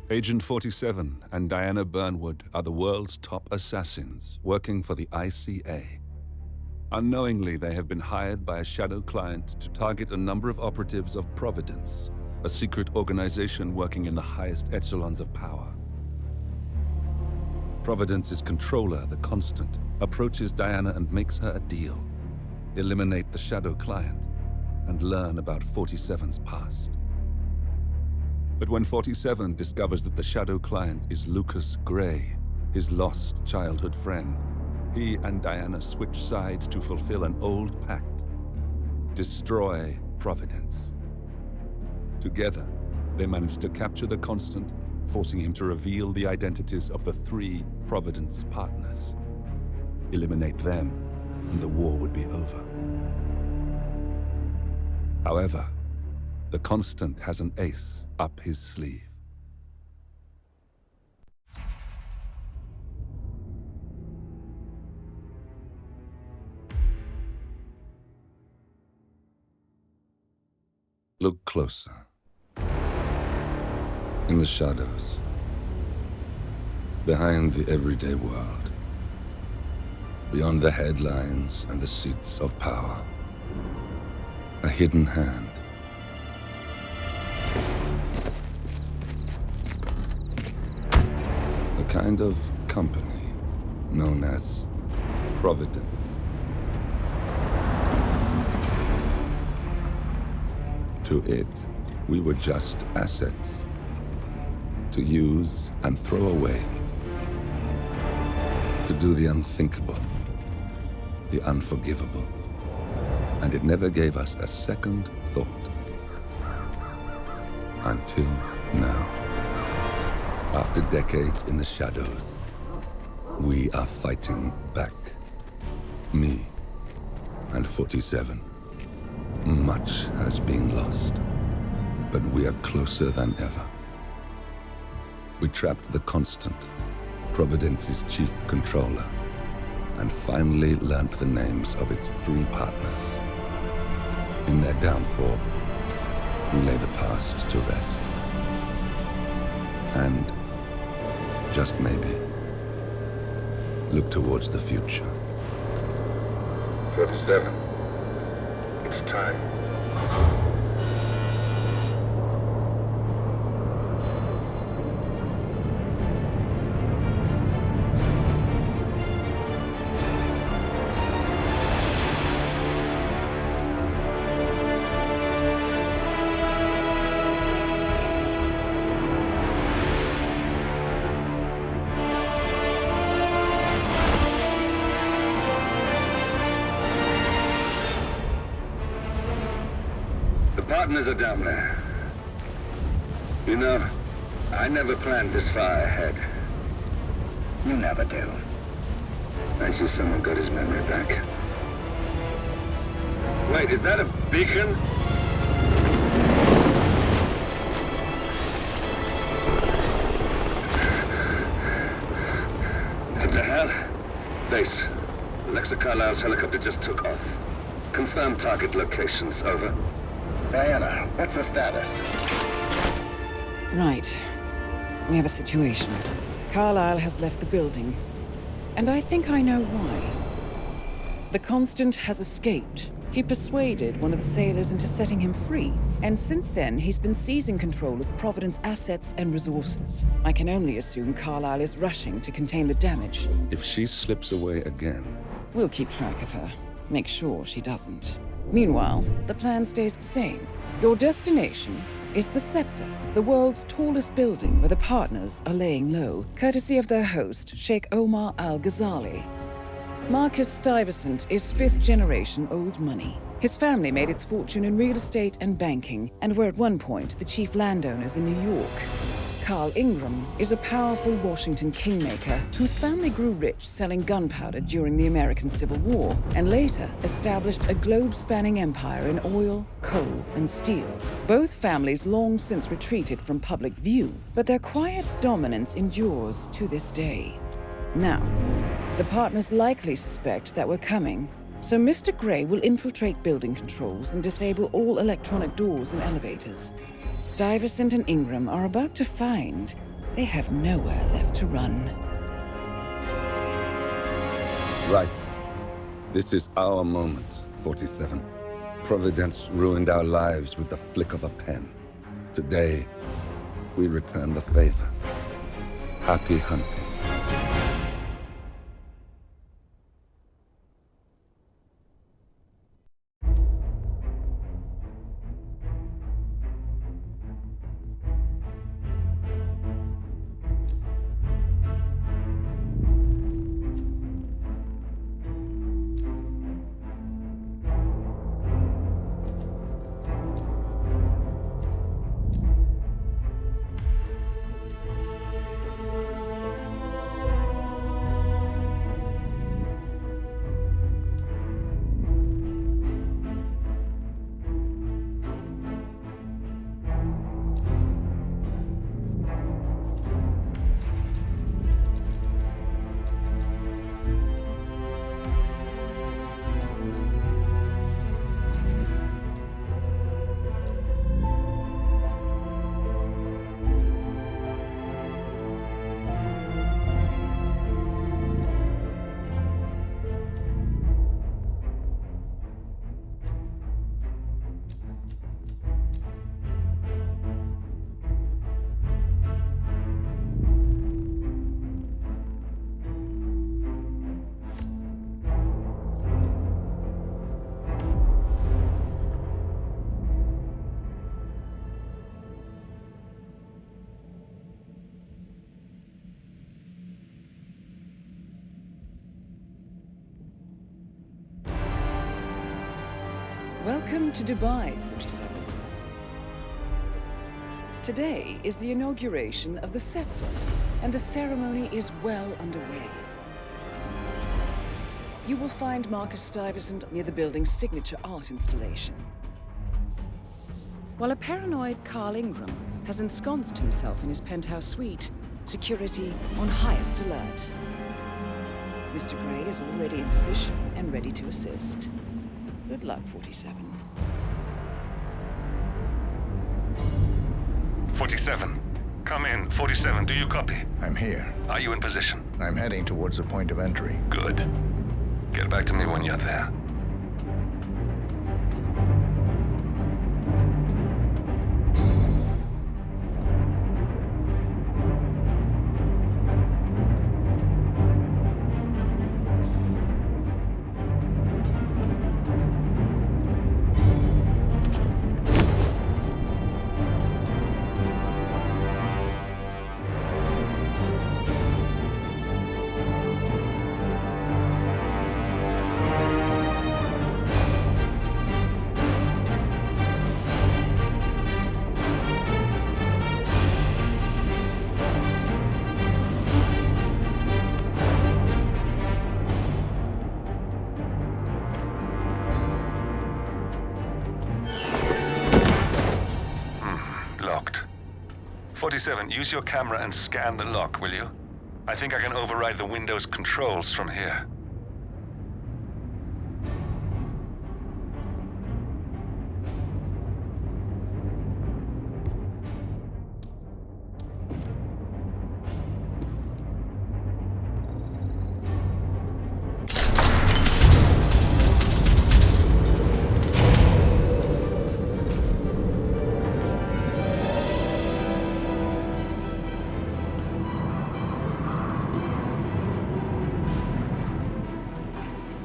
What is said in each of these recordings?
Agent 47 and Diana Burnwood are the world's top assassins working for the ICA. Unknowingly, they have been hired by a shadow client to target a number of operatives of Providence, a secret organization working in the highest echelons of power. Providence's controller, the Constant, approaches Diana and makes her a deal. Eliminate the shadow client and learn about 47's past. But when 47 discovers that the shadow client is Lucas Gray, his lost childhood friend, he and Diana switch sides to fulfill an old pact: destroy Providence. Together, they manage to capture the Constant, forcing him to reveal the identities of the 3 Providence partners. Eliminate them, and the war would be over. However, the Constant has an ace up his sleeve. Look closer. In the shadows. Behind the everyday world. Beyond the headlines and the seats of power. A hidden hand. A kind of company known as Providence. To it, we were just assets. To use and throw away. To do the unthinkable. The unforgivable. And it never gave us a second thought. Until now. After decades in the shadows, we are fighting back. Me and 47. Much has been lost, but we are closer than ever. We trapped the Constant, Providence's chief controller, and finally learnt the names of its 3 partners. In their downfall, we lay the past to rest. And, just maybe, look towards the future. 47. It's time. Partners are down there. You know, I never planned this far ahead. You never do. I see someone got his memory back. Wait, is that a beacon? What the hell? Base. Alexa Carlisle's helicopter just took off. Confirm target locations, over. Diana, what's the status? Right. We have a situation. Carlisle has left the building. And I think I know why. The Constant has escaped. He persuaded one of the sailors into setting him free. And since then, he's been seizing control of Providence assets and resources. I can only assume Carlisle is rushing to contain the damage. If she slips away again... We'll keep track of her. Make sure she doesn't. Meanwhile, the plan stays the same. Your destination is the Scepter, the world's tallest building where the partners are laying low, courtesy of their host, Sheikh Omar Al-Ghazali. Marcus Stuyvesant is 5th-generation old money. His family made its fortune in real estate and banking, and were at one point the chief landowners in New York. Carl Ingram is a powerful Washington kingmaker whose family grew rich selling gunpowder during the American Civil War, and later established a globe-spanning empire in oil, coal, and steel. Both families long since retreated from public view, but their quiet dominance endures to this day. Now, the partners likely suspect that we're coming, so Mr. Gray will infiltrate building controls and disable all electronic doors and elevators. Stuyvesant and Ingram are about to find They have nowhere left to run. Right. This is our moment, 47. Providence ruined our lives with the flick of a pen. Today, we return the favor. Happy hunting. Welcome to Dubai, 47. Today is the inauguration of the scepter, and the ceremony is well underway. You will find Marcus Stuyvesant near the building's signature art installation, while a paranoid Carl Ingram has ensconced himself in his penthouse suite, security on highest alert. Mr. Gray is already in position and ready to assist. Good luck, 47. 47. Come in. 47, do you copy? I'm here. Are you in position? I'm heading towards the point of entry. Good. Get back to me when you're there. Locked. 47, use your camera and scan the lock, will you? I think I can override the Windows controls from here.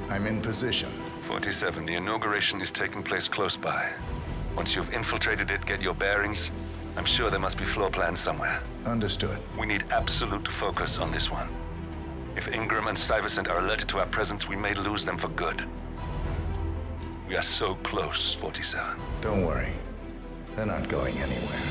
I'm in position. 47, the inauguration is taking place close by. Once you've infiltrated it, get your bearings. I'm sure there must be floor plans somewhere. Understood. We need absolute focus on this one. If Ingram and Stuyvesant are alerted to our presence, we may lose them for good. We are so close, 47. Don't worry. They're not going anywhere.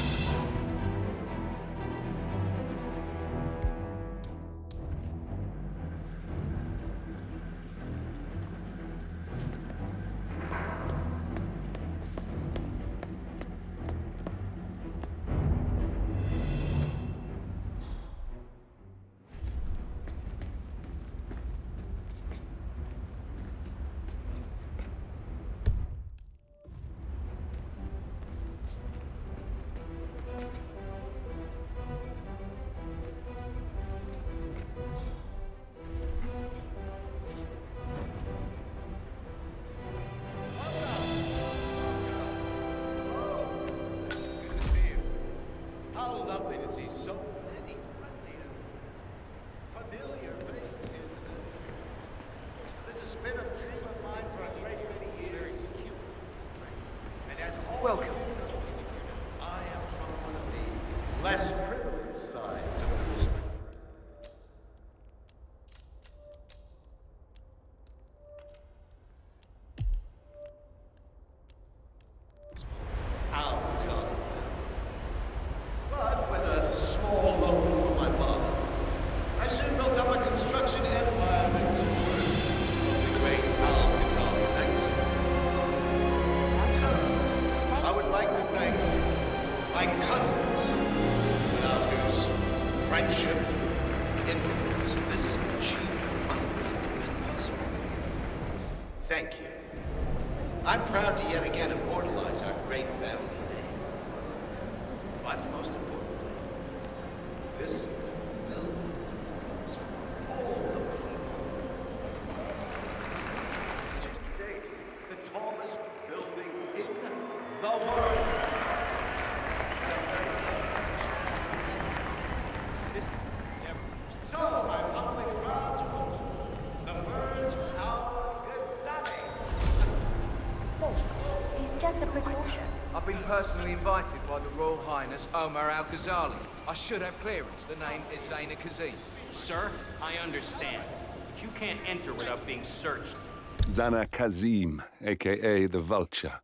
Welcome. I am from one of the less privileged sides of the spectrum. Hours on. But with a small loan from my father, I soon built up a construction empire that was worth of the great Al-Ghazali legacy. So, I would like to thank my cousins, without whose friendship and influence this achievement might not have been possible. Thank you. I'm proud to yet again immortalize our great family name. But most importantly, this building is for all the people. To date, the tallest building in the world. So I'm humbly proud to host the World of Assassination. It's just a precaution. I've been personally invited by the Royal Highness Omar Al-Ghazali. I should have clearance. The name is Zaina Kazim. Sir, I understand, but you can't enter without being searched. Zana Kazim, aka the Vulture.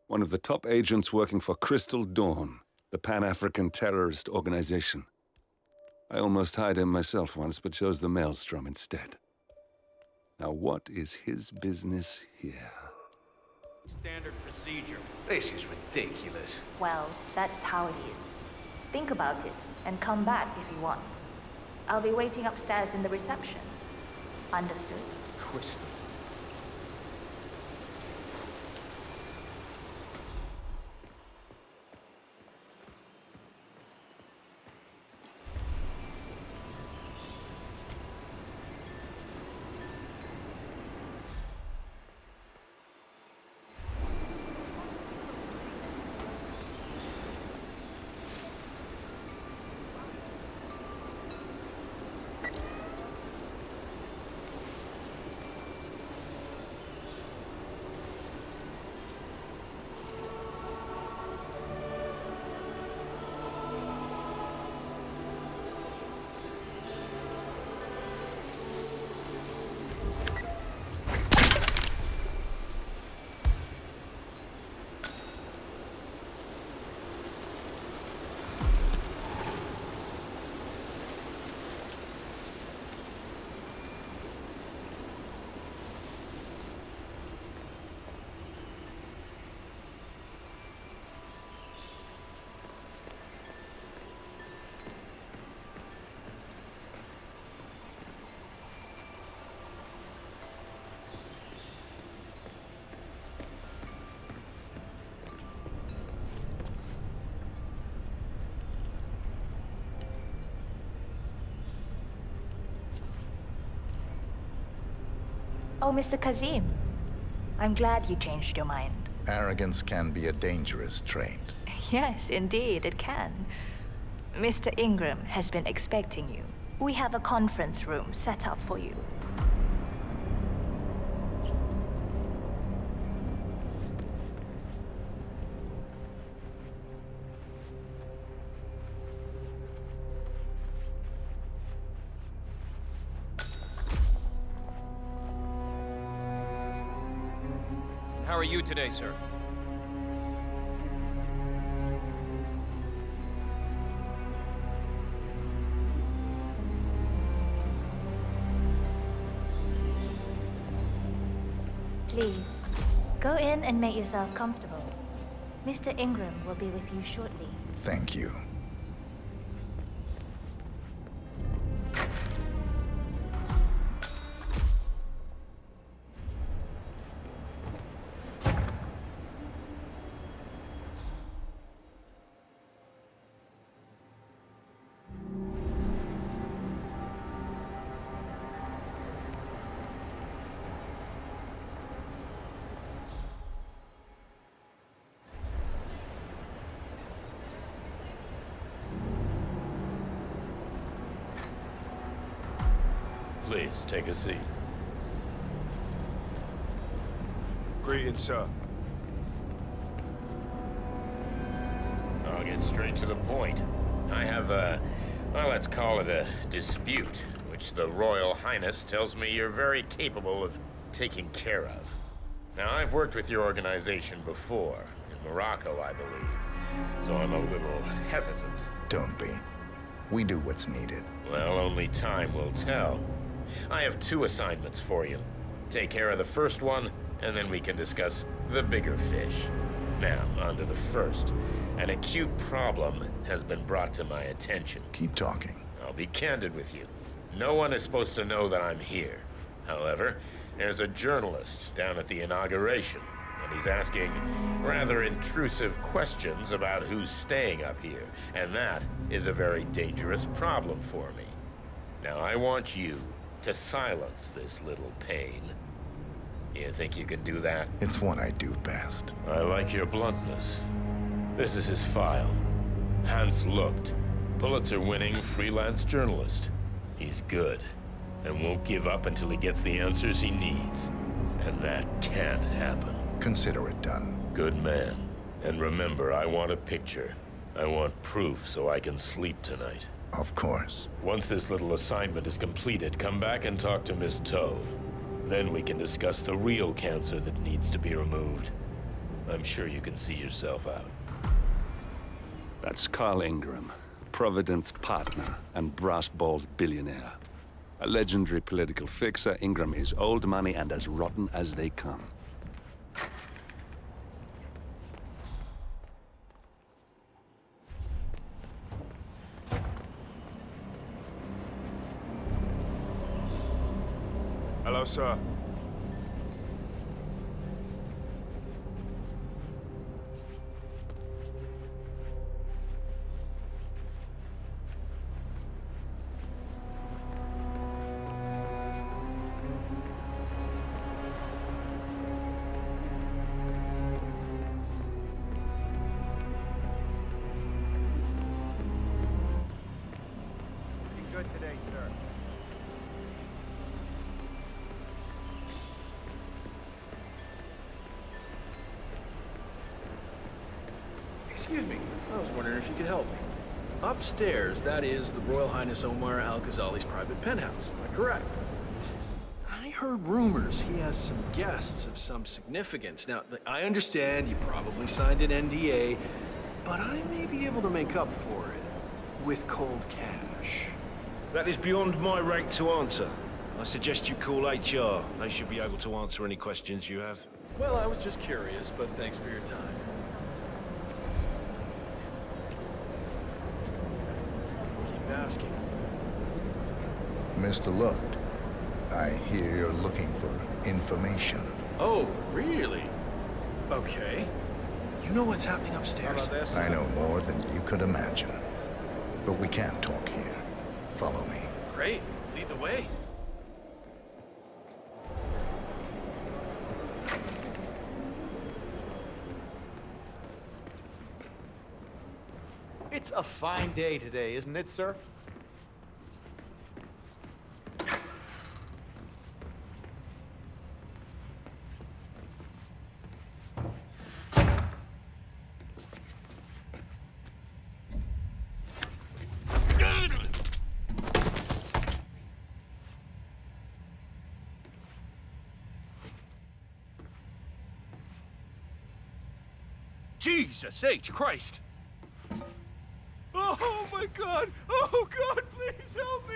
One of the top agents working for Crystal Dawn, the Pan-African terrorist organization. I almost hired him myself once, but chose the Maelstrom instead. Now what is his business here? Standard procedure. This is ridiculous. Well, that's how it is. Think about it and come back if you want. I'll be waiting upstairs in the reception. Understood? Crystal. Oh, Mr. Kazim. I'm glad you changed your mind. Arrogance can be a dangerous trait. Yes, indeed, it can. Mr. Ingram has been expecting you. We have a conference room set up for you. How are you today, sir? Please, go in and make yourself comfortable. Mr. Ingram will be with you shortly. Thank you. Please, take a seat. Greetings, sir. get straight to the point. I have a, well, let's call it a dispute, which the Royal Highness tells me you're very capable of taking care of. Now, I've worked with your organization before, in Morocco, I believe, so I'm a little hesitant. Don't be. We do what's needed. Well, only time will tell. I have 2 assignments for you. Take care of the first one, and then we can discuss the bigger fish. Now, on to the first. An acute problem has been brought to my attention. Keep talking. I'll be candid with you. No one is supposed to know that I'm here. However, there's a journalist down at the inauguration, and he's asking rather intrusive questions about who's staying up here, and that is a very dangerous problem for me. Now, I want you to silence this little pain. You think you can do that? It's what I do best. I like your bluntness. This is his file. Hans Lucht, Pulitzer-winning freelance journalist. He's good, and won't give up until he gets the answers he needs. And that can't happen. Consider it done. Good man. And remember, I want a picture. I want proof so I can sleep tonight. Of course. Once this little assignment is completed, come back and talk to Miss Toad. Then we can discuss the real cancer that needs to be removed. I'm sure you can see yourself out. That's Carl Ingram, Provident's partner and brass-balls billionaire. A legendary political fixer, Ingram is old money and as rotten as they come. Hello, sir. Good today, sir. Excuse me, I was wondering if you could help me. Upstairs, that is the Royal Highness Omar Al-Ghazali's private penthouse, am I correct? I heard rumors he has some guests of some significance. Now, I understand you probably signed an NDA, but I may be able to make up for it with cold cash. That is beyond my rank to answer. I suggest you call HR. They should be able to answer any questions you have. Well, I was just curious, but thanks for your time. Keep asking. Mr. Lucht, I hear you're looking for information. Oh, really? Okay. You know what's happening upstairs? I know more than you could imagine. But we can't talk here. Follow me. Great. Lead the way. It's a fine day today, isn't it, sir? Jesus H. Christ! Oh my God! Oh God, please help me!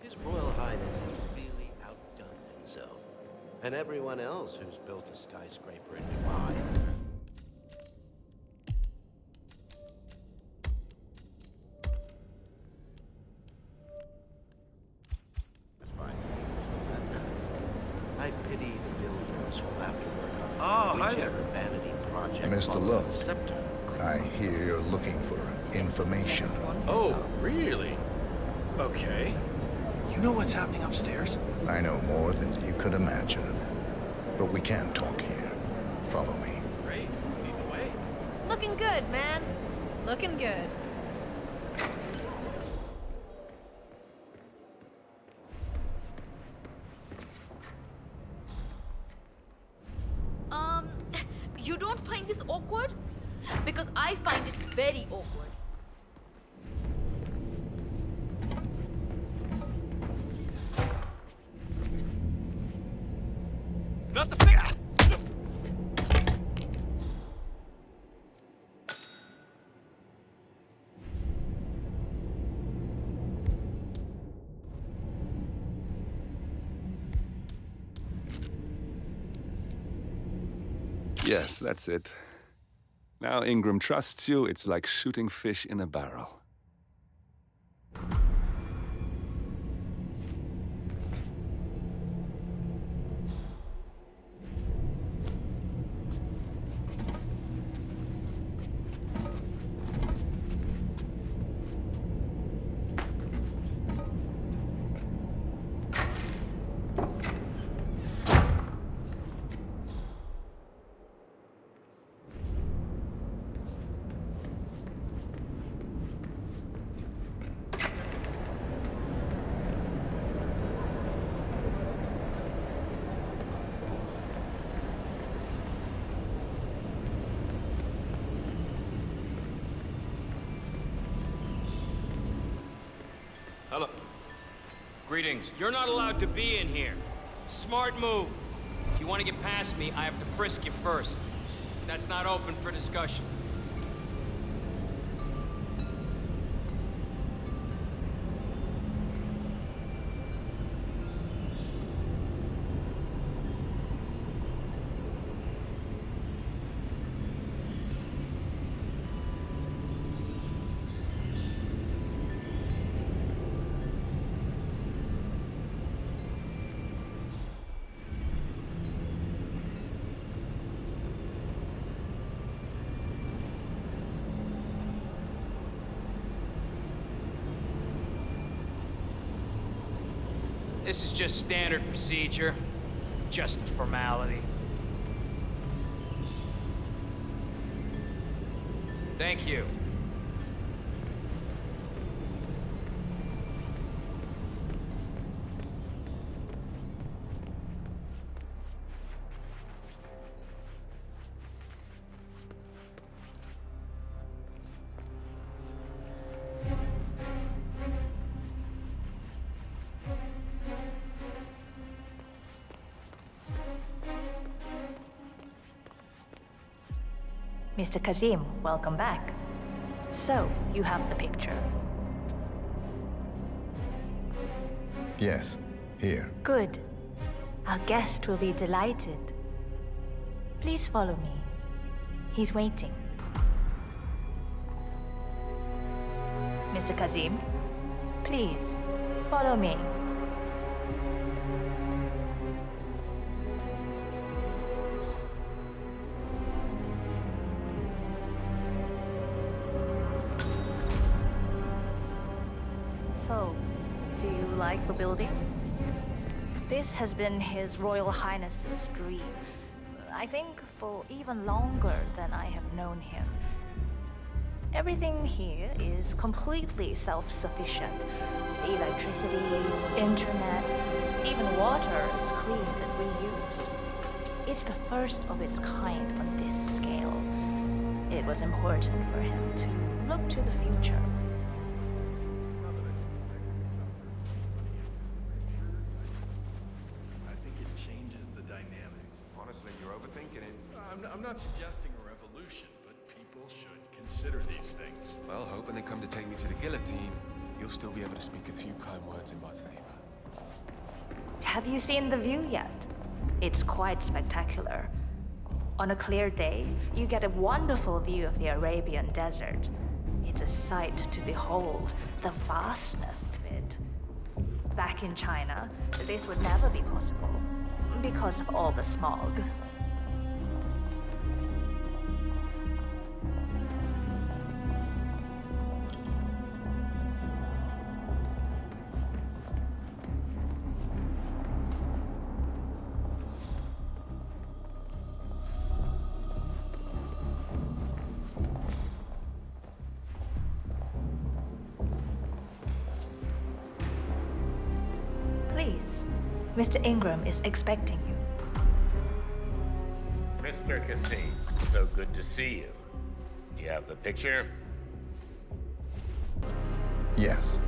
His Royal Highness has really outdone himself. And everyone else who's built a skyscraper in Dubai. That's fine. I pity the builders who'll have to work on hi whichever there. vanity project Mr. follows the Lucht, scepter. I hear you're looking for information. Oh, really? Okay. You know what's happening upstairs? I know more than you could imagine. But we can't talk here. Follow me. Great. Lead the Looking good, man. Looking good. You don't find this awkward? Because I find it very awkward. Not the figure! Yes, that's it. Now Ingram trusts you, it's like shooting fish in a barrel. Hello. Greetings. You're not allowed to be in here. Smart move. If you want to get past me, I have to frisk you first. That's not open for discussion. This is just standard procedure. Just a formality. Thank you. Mr. Kazim, welcome back. So, you have the picture. Yes, here. Good. Our guest will be delighted. Please follow me. He's waiting. Mr. Kazim, please, follow me. So, do you like the building? This has been His Royal Highness's dream. I think for even longer than I have known him. Everything here is completely self-sufficient. Electricity, internet, even water is cleaned and reused. It's the first of its kind on this scale. It was important for him to look to the future. I'm not suggesting a revolution, but people should consider these things. Well, hoping they come to take me to the guillotine, you'll still be able to speak a few kind words in my favor. Have you seen the view yet? It's quite spectacular. On a clear day, you get a wonderful view of the Arabian desert. It's a sight to behold, the vastness of it. Back in China, this would never be possible, because of all the smog. Mr. Ingram is expecting you. Mr. Cassis, so good to see you. Do you have the picture? Yes.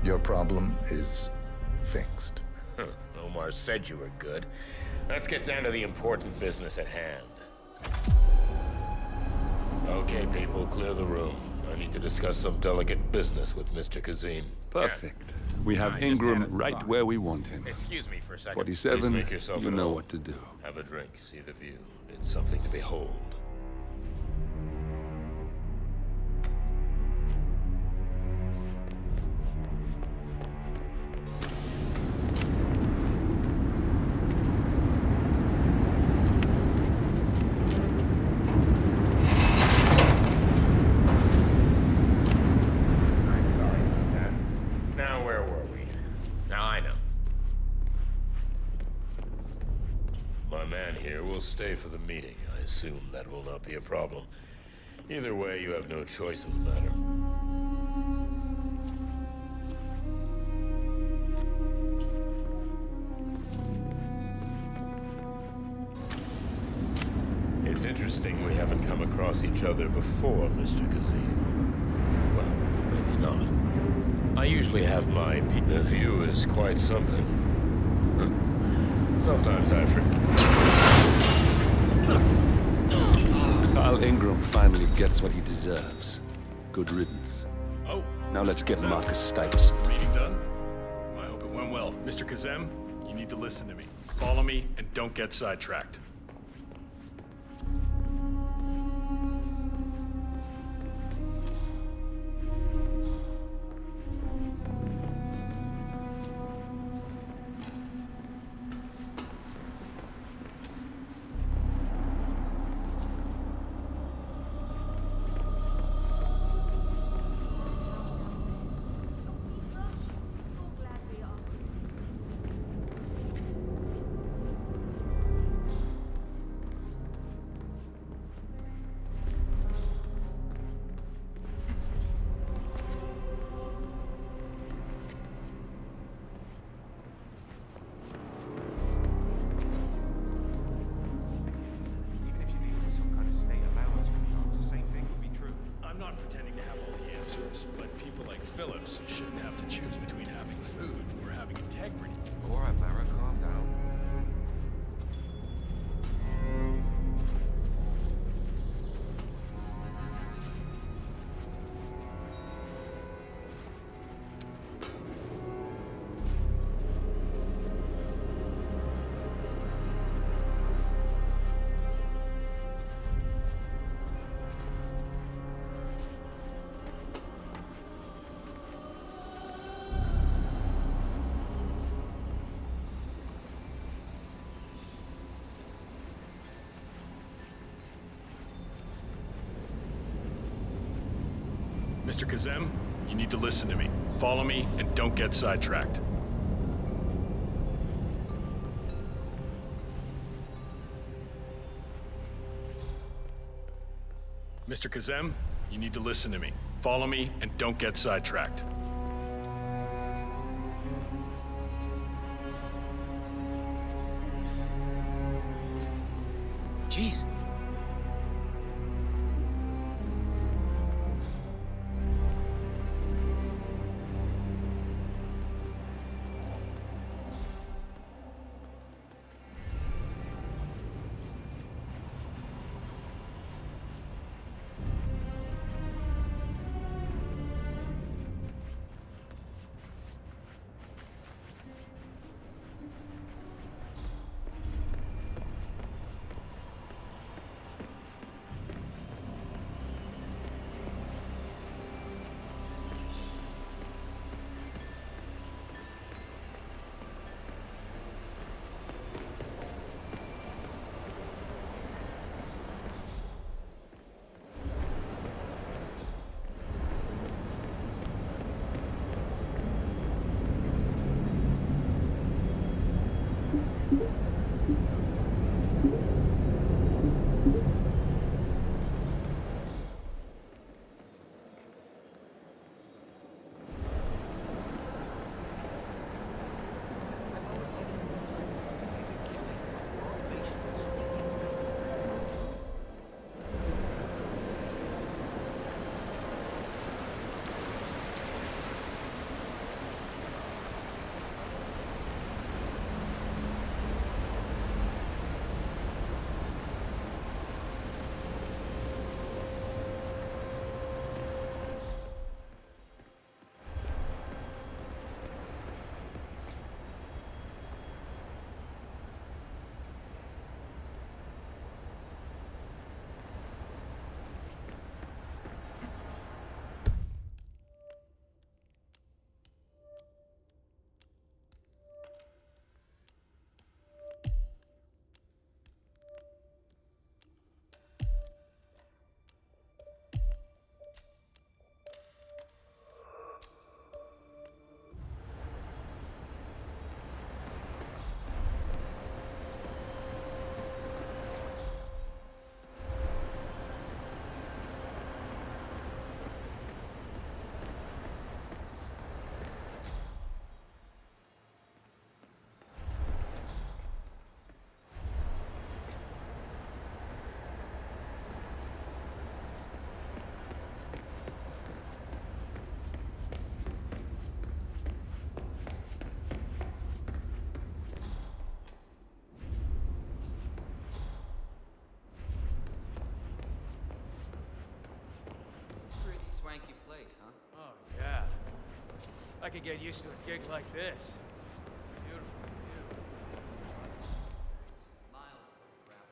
Your problem is fixed. Omar said you were good. Let's get down to the important business at hand. Okay, people, clear the room. I need to discuss some delicate business with Mr. Kazim. Perfect. We have Ingram right where we want him. Excuse me for a second. 47, Please make yourself you at know home. what to do. Have a drink, see the view. It's something to behold. Stay for the meeting. I assume that will not be a problem. Either way, you have no choice in the matter. It's interesting we haven't come across each other before, Mr. Kazim. Well, maybe not. I usually have my the view is quite something. Sometimes I forget. Carl Ingram finally gets what he deserves. Good riddance. Oh. Now let's get Marcus Stuyvesant. Meeting done? I hope it went well. Mr. Kazem, you need to listen to me. Follow me and don't get sidetracked. Phillips shouldn't have to choose between having food or having integrity. All right, Lara, calm down. Mr. Kazem, you need to listen to me. Follow me and don't get sidetracked. Mr. Kazem, you need to listen to me. Follow me and don't get sidetracked. Jeez. swanky place, huh? Oh, yeah. I could get used to a gig like this. Beautiful, beautiful. Miles of gravel,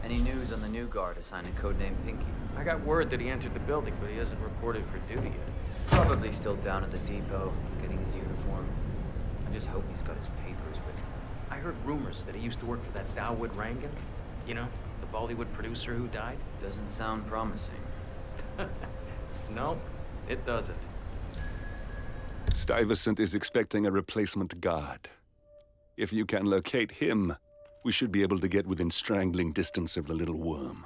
Any news on the new guard assigned to codename Pinky? I got word that he entered the building, but he hasn't reported for duty yet. Probably still down at the depot, getting his uniform. I just hope he's got his papers with him. I heard rumors that he used to work for that Dawood Rangan. You know, the Bollywood producer who died. Doesn't sound promising. No, it doesn't. Stuyvesant is expecting a replacement guard. If you can locate him, we should be able to get within strangling distance of the little worm.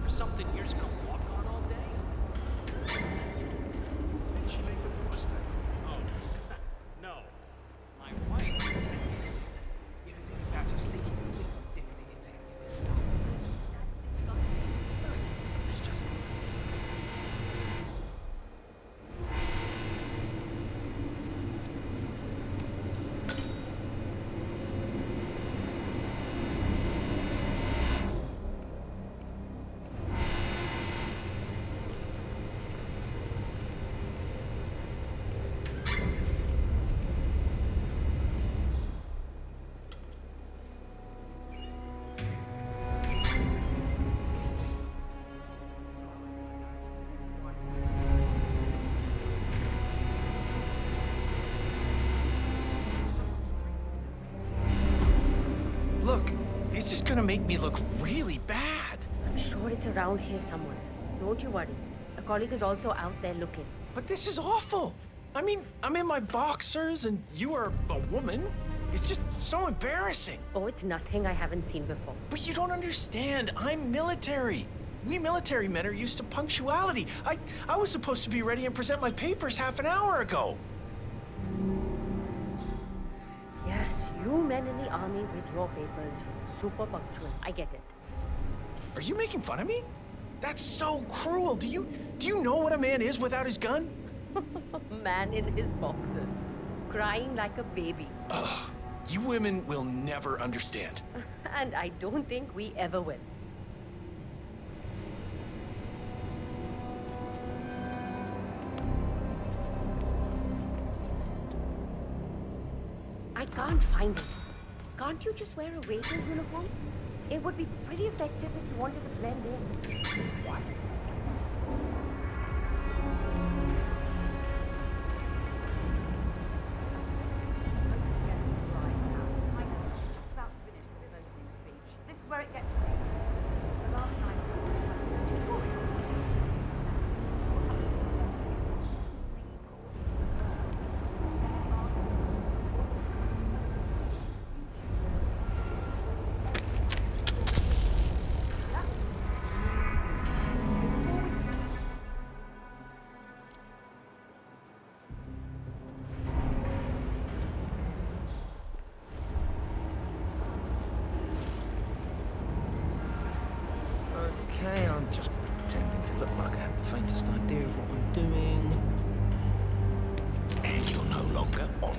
Something you're just gonna walk on all day? Did she make the prospect? Oh, no. My wife. You ever think about just leaving into any of this stuff? gonna make me look really bad. I'm sure it's around here somewhere. Don't you worry. A colleague is also out there looking. But this is awful. I mean, I'm in my boxers and you are a woman. It's just so embarrassing. Oh, it's nothing I haven't seen before. But you don't understand. I'm military. We military men are used to punctuality. I was supposed to be ready and present my papers half an hour ago. Yes, you men in the army with your papers. Super punctual. I get it. Are you making fun of me? That's so cruel. Do you know what a man is without his gun? Man in his boxers. Crying like a baby. Ugh. You women will never understand. And I don't think we ever will. I can't find it. Can't you just wear a waiter's uniform? It would be pretty effective if you wanted to blend in. What? This is where it gets. Okay, I'm just pretending to look like I have the faintest idea of what I'm doing. And you're no longer on.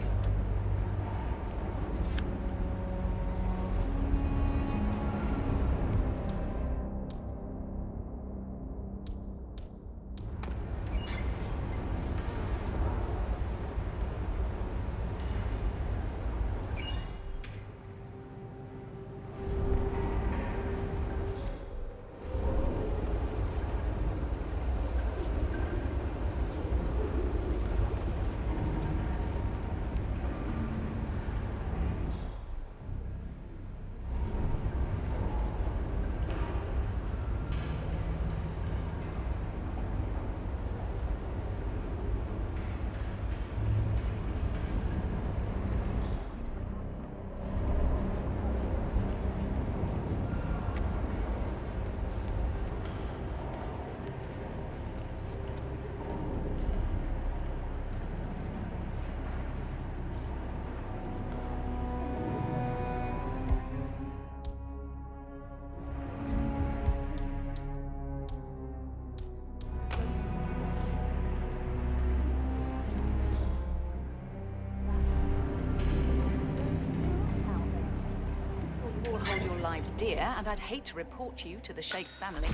Lives dear, and I'd hate to report you to the Sheikh's family.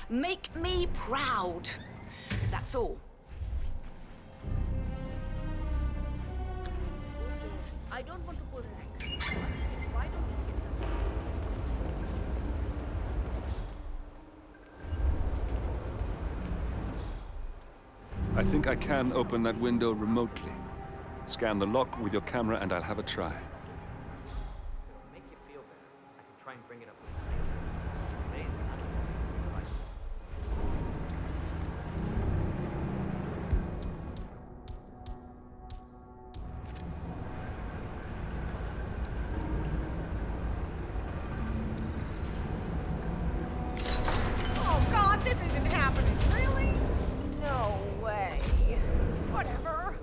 Make me proud. That's all. I don't want to pull rank. Why don't you get I think I can open that window remotely. Scan the lock with your camera and I'll have a try. Make you feel better. I can try and bring it up. Oh God, this isn't happening. Really? No way. Whatever.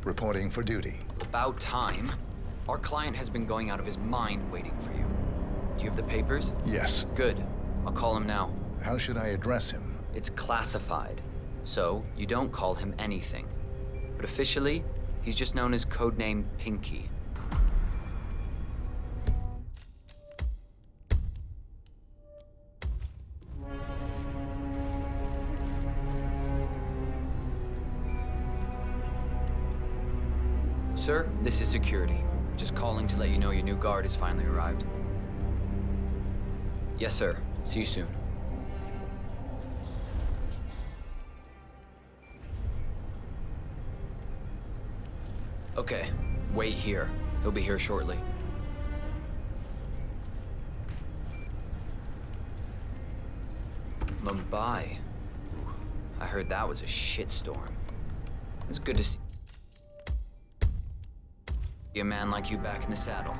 reporting for duty. About time. Our client has been going out of his mind waiting for you. Do you have the papers? Yes. Good. I'll call him now. How should I address him? It's classified, so you don't call him anything. But officially, he's just known as codename Pinky. Sir, this is security. Just calling to let you know your new guard has finally arrived. Yes, sir. See you soon. Okay, wait here. He'll be here shortly. Mumbai. I heard that was a shitstorm. It's good to see a man like you back in the saddle.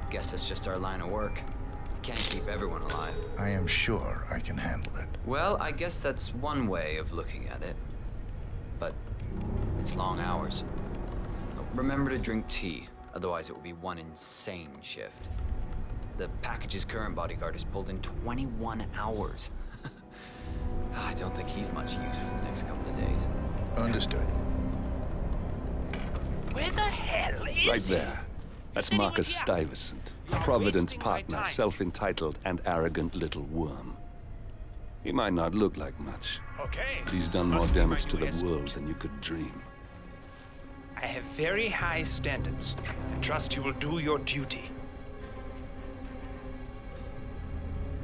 Guess that's just our line of work. You can't keep everyone alive. I am sure I can handle it. Well, I guess that's one way of looking at it. But it's long hours. Remember to drink tea, otherwise it will be one insane shift. The package's current bodyguard is pulled in 21 hours. I don't think he's much use for the next couple of days. Understood. Where the hell is he? Right there. That's Marcus Stuyvesant, Providence partner, self-entitled and arrogant little worm. He might not look like much, but he's done more damage to the world than you could dream. I have very high standards, and trust you will do your duty.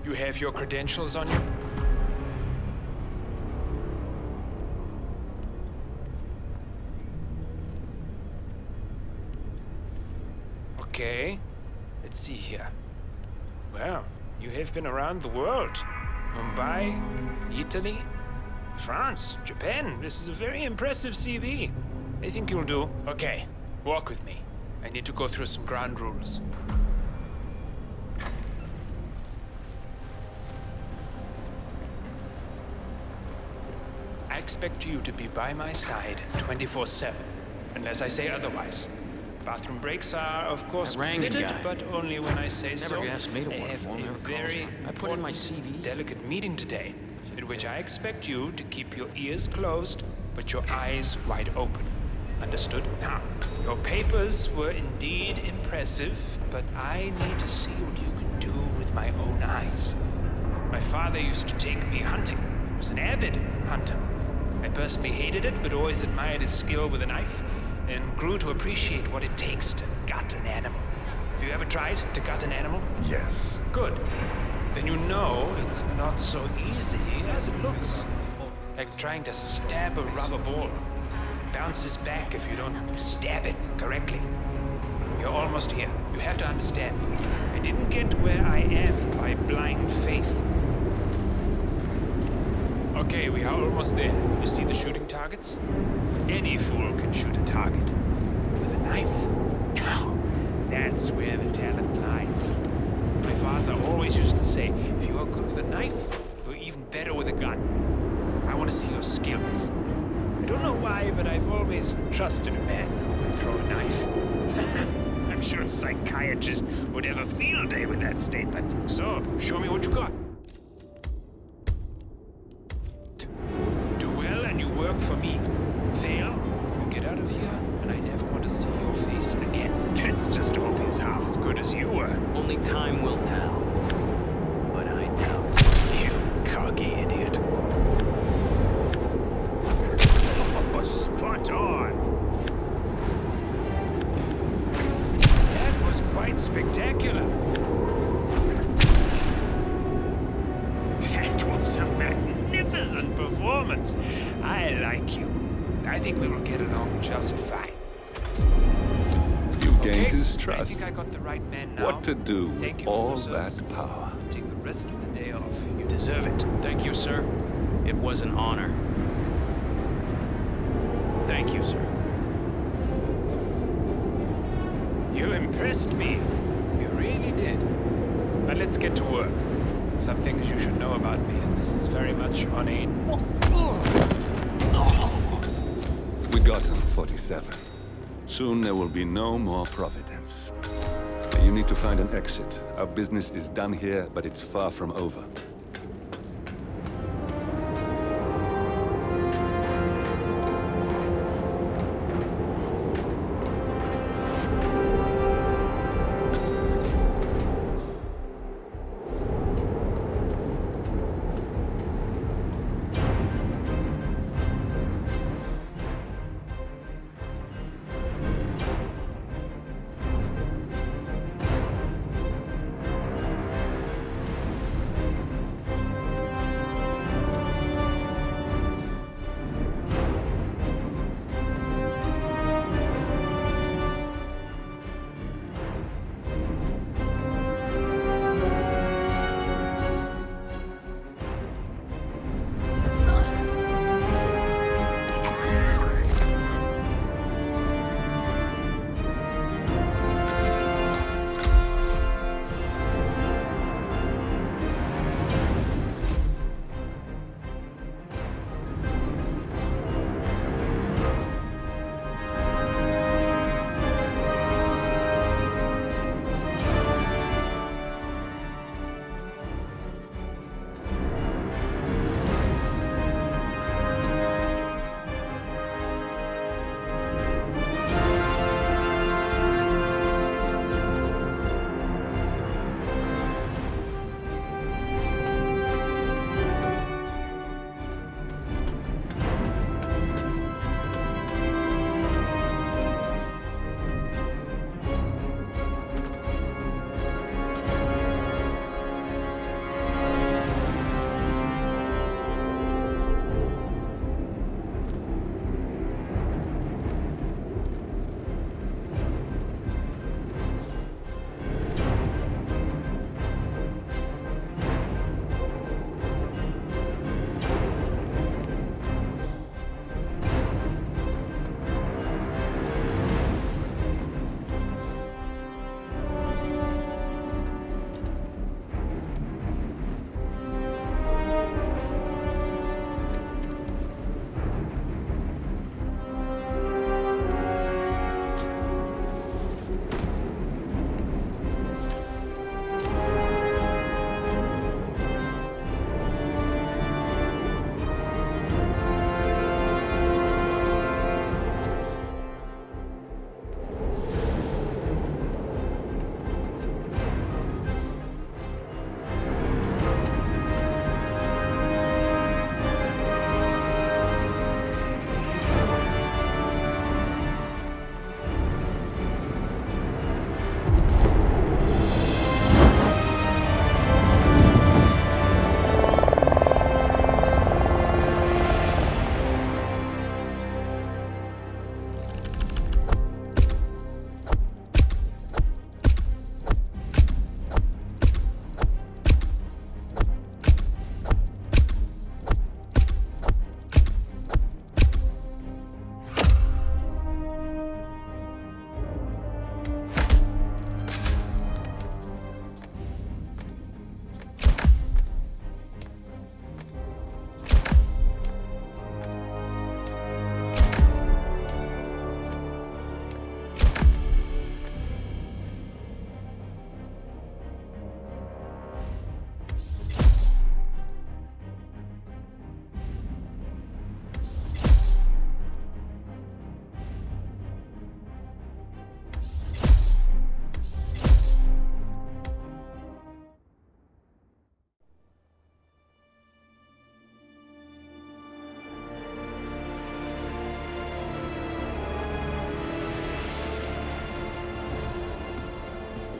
You have your credentials on you? Okay, let's see here. Well, you have been around the world. Mumbai, Italy, France, Japan. This is a very impressive CV. I think you'll do. Okay, walk with me. I need to go through some ground rules. I expect you to be by my side 24/7, unless I say otherwise. Bathroom breaks are, of course, permitted, but only when I say so. Never asked me to I work have for him, a never calls very me. I put in my CV. delicate meeting today, in which I expect you to keep your ears closed, but your eyes wide open. Understood? Now, your papers were indeed impressive, but I need to see what you can do with my own eyes. My father used to take me hunting. He was an avid hunter. I personally hated it, but always admired his skill with a knife, and grew to appreciate what it takes to gut an animal. Have you ever tried to gut an animal? Yes. Good. Then you know it's not so easy as it looks. Like trying to stab a rubber ball. It bounces back if you don't stab it correctly. You're almost here. You have to understand. I didn't get where I am by blind faith. Okay, we are almost there. You see the shooting targets? Any fool can shoot a target. But with a knife? Now, that's where the talent lies. My father always used to say, if you are good with a knife, you're even better with a gun. I want to see your skills. I don't know why, but I've always trusted a man who can throw a knife. I'm sure a psychiatrist would have a field day with that statement. So, show me what you got. Do well and you work for me. Fail, you get out of here, and I never want to see your face again. Let's just hope he's half as good as you were. Only time will tell. But I doubt. You cocky idiot. Oh, spot on. That was quite spectacular. That was a magnificent performance. I like you. I think we will get along just fine. You've gained his I trust. think I got the right man now. What to do with Thank you for all your that services. power? Take the rest of the day off. You deserve it. Thank you, sir. It was an honor. Thank you, sir. You impressed me. You really did. But let's get to work. Some things you should know about me, and this is very much on a... We got him, 47. Soon there will be no more Providence. You need to find an exit. Our business is done here, but it's far from over.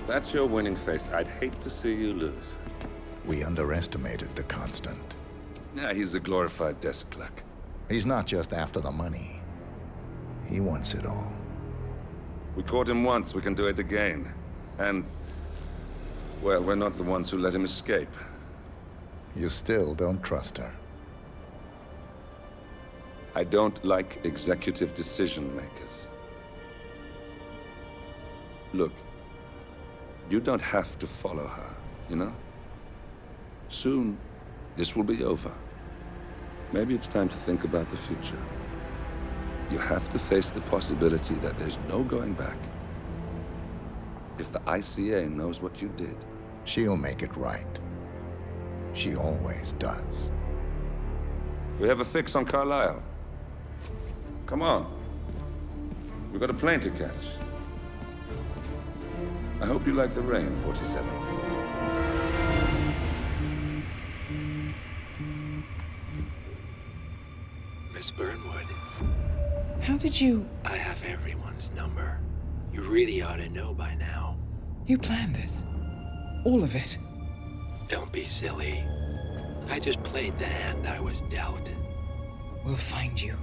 If that's your winning face, I'd hate to see you lose. We underestimated the Constant. Yeah, he's a glorified desk clerk. He's not just after the money. He wants it all. We caught him once, we can do it again. And, well, we're not the ones who let him escape. You still don't trust her. I don't like executive decision makers. Look, you don't have to follow her, you know? Soon, this will be over. Maybe it's time to think about the future. You have to face the possibility that there's no going back. If the ICA knows what you did, she'll make it right. She always does. we have a fix on Carlisle. Come on. We've got a plane to catch. I hope you like the rain, 47. Miss Burnwood. How did you... I have everyone's number. You really ought to know by now. You planned this? All of it? Don't be silly. I just played the hand I was dealt. We'll find you.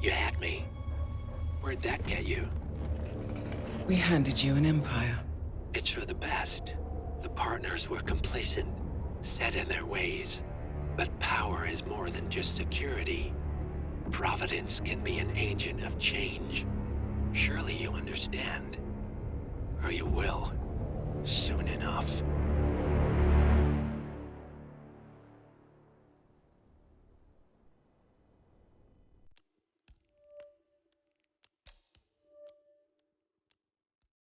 You had me. Where'd that get you? We handed you an empire. It's for the best. The partners were complacent, set in their ways. But power is more than just security. Providence can be an agent of change. Surely you understand. Or you will, soon enough.